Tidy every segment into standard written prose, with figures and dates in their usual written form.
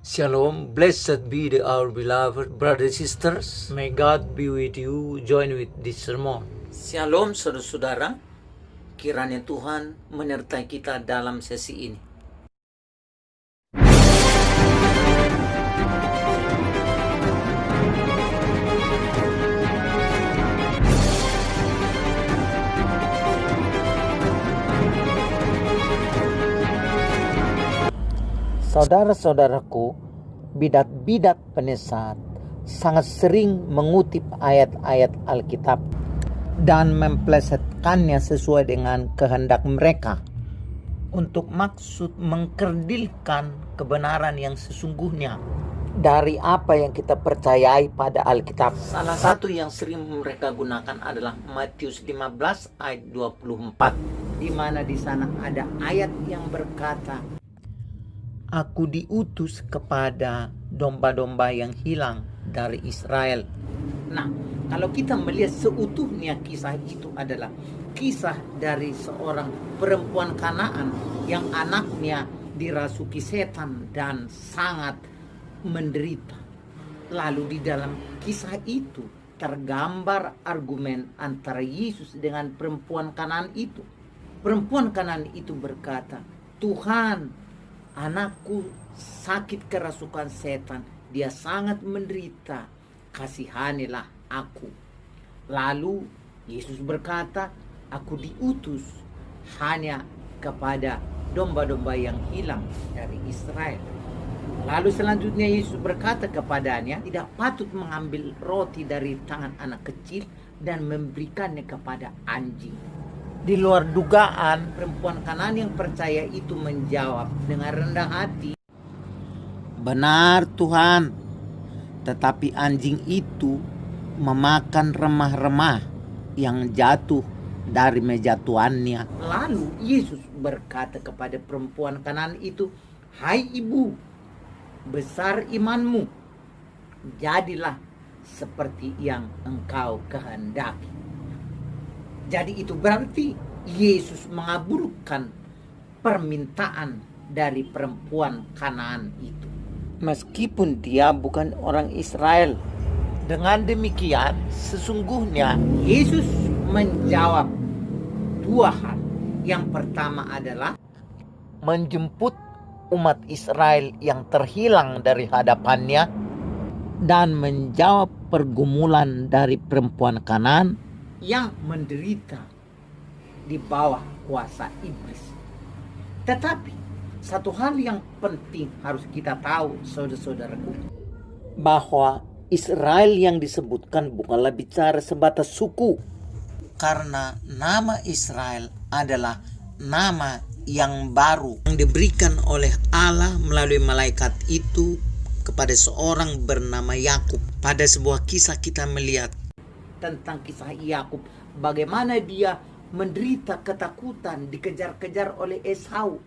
Shalom, blessed be our beloved brothers and sisters. May God be with you. Join with this sermon. Shalom saudara-saudara, kiranya Tuhan menyertai kita dalam sesi ini. Saudara-saudaraku, bidat-bidat penesat sangat sering mengutip ayat-ayat Alkitab dan memplesetkannya sesuai dengan kehendak mereka untuk maksud mengkerdilkan kebenaran yang sesungguhnya dari apa yang kita percayai pada Alkitab. Salah satu yang sering mereka gunakan adalah Matius 15 ayat 24, di mana di sana ada ayat yang berkata, Aku diutus kepada domba-domba yang hilang dari Israel. Nah, kalau kita melihat seutuhnya kisah itu adalah kisah dari seorang perempuan Kanaan yang anaknya dirasuki setan dan sangat menderita. Lalu di dalam kisah itu tergambar argumen antara Yesus dengan perempuan Kanaan itu. Perempuan Kanaan itu berkata, Tuhan, anakku sakit kerasukan setan, dia sangat menderita, kasihanilah aku. Lalu Yesus berkata, aku diutus hanya kepada domba-domba yang hilang dari Israel. Lalu selanjutnya Yesus berkata kepadanya, tidak patut mengambil roti dari tangan anak kecil dan memberikannya kepada anjing. Di luar dugaan, perempuan Kanaan yang percaya itu menjawab dengan rendah hati, benar Tuhan, tetapi anjing itu memakan remah-remah yang jatuh dari meja tuannya. Lalu Yesus berkata kepada perempuan Kanaan itu, hai ibu, besar imanmu, jadilah seperti yang engkau kehendaki. Jadi itu berarti Yesus mengabulkan permintaan dari perempuan Kanaan itu. Meskipun dia bukan orang Israel. Dengan demikian, sesungguhnya Yesus menjawab dua hal. Yang pertama adalah menjemput umat Israel yang terhilang dari hadapannya dan menjawab pergumulan dari perempuan Kanaan yang menderita di bawah kuasa iblis. Tetapi satu hal yang penting harus kita tahu, saudara-saudaraku, bahwa Israel yang disebutkan bukanlah bicara sebatas suku, karena nama Israel adalah nama yang baru yang diberikan oleh Allah melalui malaikat itu kepada seorang bernama Yakub. Pada sebuah kisah kita melihat tentang kisah Yakub, bagaimana dia menderita ketakutan, dikejar-kejar oleh Esau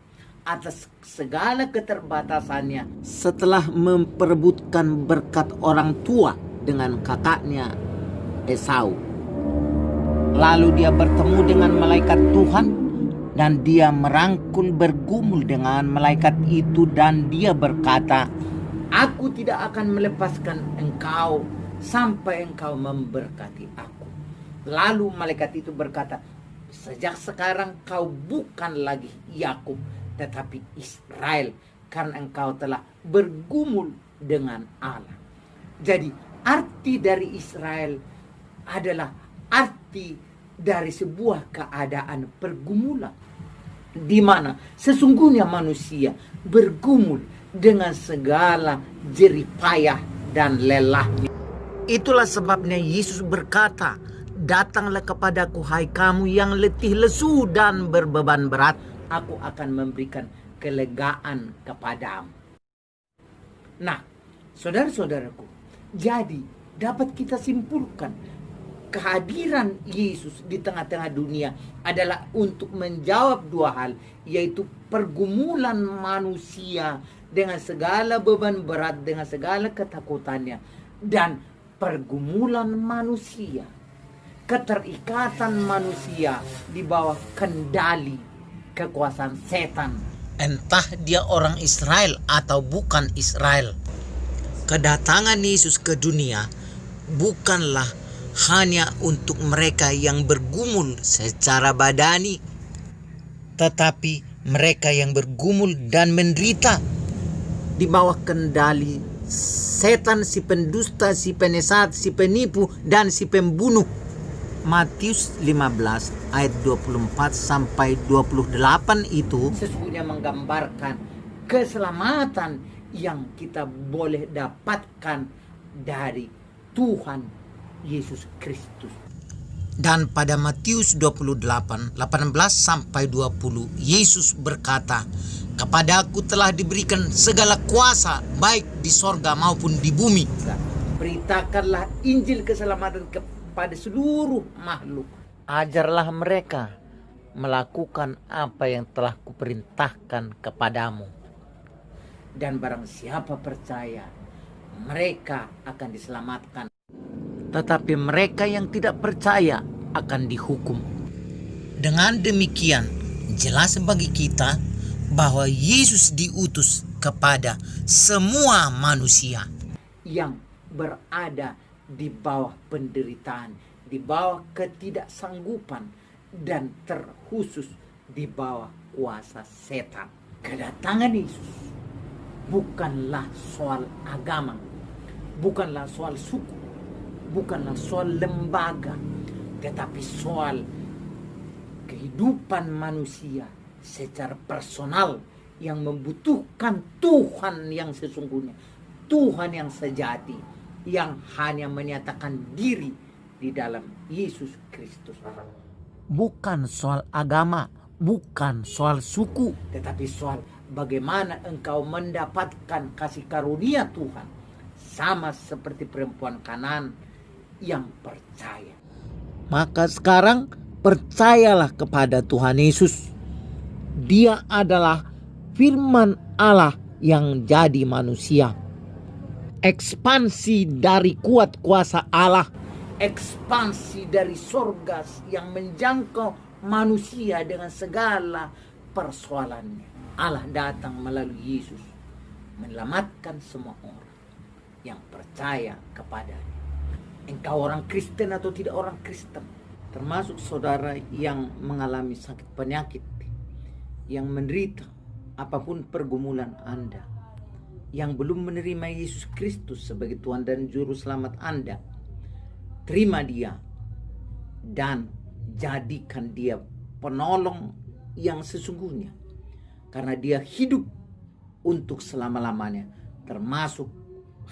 atas segala keterbatasannya setelah memperebutkan berkat orang tua dengan kakaknya Esau. Lalu dia bertemu dengan malaikat Tuhan dan dia merangkul bergumul dengan malaikat itu dan dia berkata, aku tidak akan melepaskan engkau sampai engkau memberkati aku. Lalu malaikat itu berkata, sejak sekarang kau bukan lagi Yakub, tetapi Israel, karena engkau telah bergumul dengan Allah. Jadi arti dari Israel adalah arti dari sebuah keadaan pergumulan, di mana sesungguhnya manusia bergumul dengan segala jerih payah dan lelahnya. Itulah sebabnya Yesus berkata, datanglah kepadaku hai kamu yang letih lesu dan berbeban berat, aku akan memberikan kelegaan kepadamu. Nah, saudara-saudaraku, jadi dapat kita simpulkan kehadiran Yesus di tengah-tengah dunia adalah untuk menjawab dua hal, yaitu pergumulan manusia dengan segala beban berat, dengan segala ketakutannya, dan pergumulan manusia, keterikatan manusia di bawah kendali kekuasaan setan entah dia orang Israel atau bukan Israel. Kedatangan Yesus ke dunia bukanlah hanya untuk mereka yang bergumul secara badani, tetapi mereka yang bergumul dan menderita di bawah kendali setan, si pendusta, si penyesat, si penipu, dan si pembunuh. Matius 15 ayat 24 sampai 28 itu sesungguhnya menggambarkan keselamatan yang kita boleh dapatkan dari Tuhan Yesus Kristus. Dan pada Matius 28, 18 sampai 20, Yesus berkata, "Kepadaku telah diberikan segala kuasa baik di sorga maupun di bumi. Beritakanlah Injil keselamatan kepada seluruh makhluk. Ajarlah mereka melakukan apa yang telah kuperintahkan kepadamu. Dan barang siapa percaya, mereka akan diselamatkan. Tetapi mereka yang tidak percaya akan dihukum." Dengan demikian, jelas bagi kita bahwa Yesus diutus kepada semua manusia yang berada di bawah penderitaan, di bawah ketidaksanggupan, dan terkhusus di bawah kuasa setan. Kedatangan Yesus bukanlah soal agama, bukanlah soal suku, bukanlah soal lembaga, tetapi soal kehidupan manusia secara personal yang membutuhkan Tuhan yang sesungguhnya, Tuhan yang sejati, yang hanya menyatakan diri di dalam Yesus Kristus. Bukan soal agama, bukan soal suku, tetapi soal bagaimana engkau mendapatkan kasih karunia Tuhan, sama seperti perempuan Kanaan yang percaya. Maka sekarang percayalah kepada Tuhan Yesus. Dia adalah firman Allah yang jadi manusia. Ekspansi dari kuat kuasa Allah, ekspansi dari sorga yang menjangkau manusia dengan segala persoalannya. Allah datang melalui Yesus menyelamatkan semua orang yang percaya kepadanya. Engkau orang Kristen atau tidak orang Kristen, termasuk saudara yang mengalami sakit penyakit, yang menderita apapun pergumulan Anda, yang belum menerima Yesus Kristus sebagai Tuhan dan Juru Selamat Anda, terima Dia dan jadikan Dia penolong yang sesungguhnya, karena Dia hidup untuk selama-lamanya, termasuk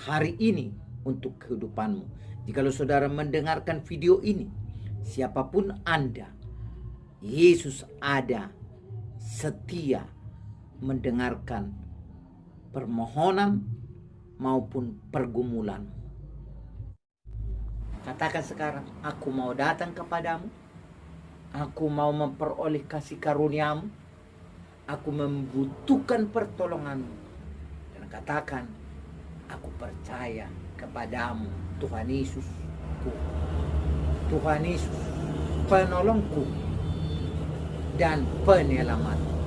hari ini untuk kehidupanmu. Jikalau saudara mendengarkan video ini, siapapun Anda, Yesus ada setia mendengarkan permohonan maupun pergumulan. Katakan sekarang, aku mau datang kepadamu, aku mau memperoleh kasih karuniamu, aku membutuhkan pertolonganmu. Dan katakan, aku percaya kepadamu, Tuhan Yesusku, Tuhan Yesus, penolongku dan penyelamatku.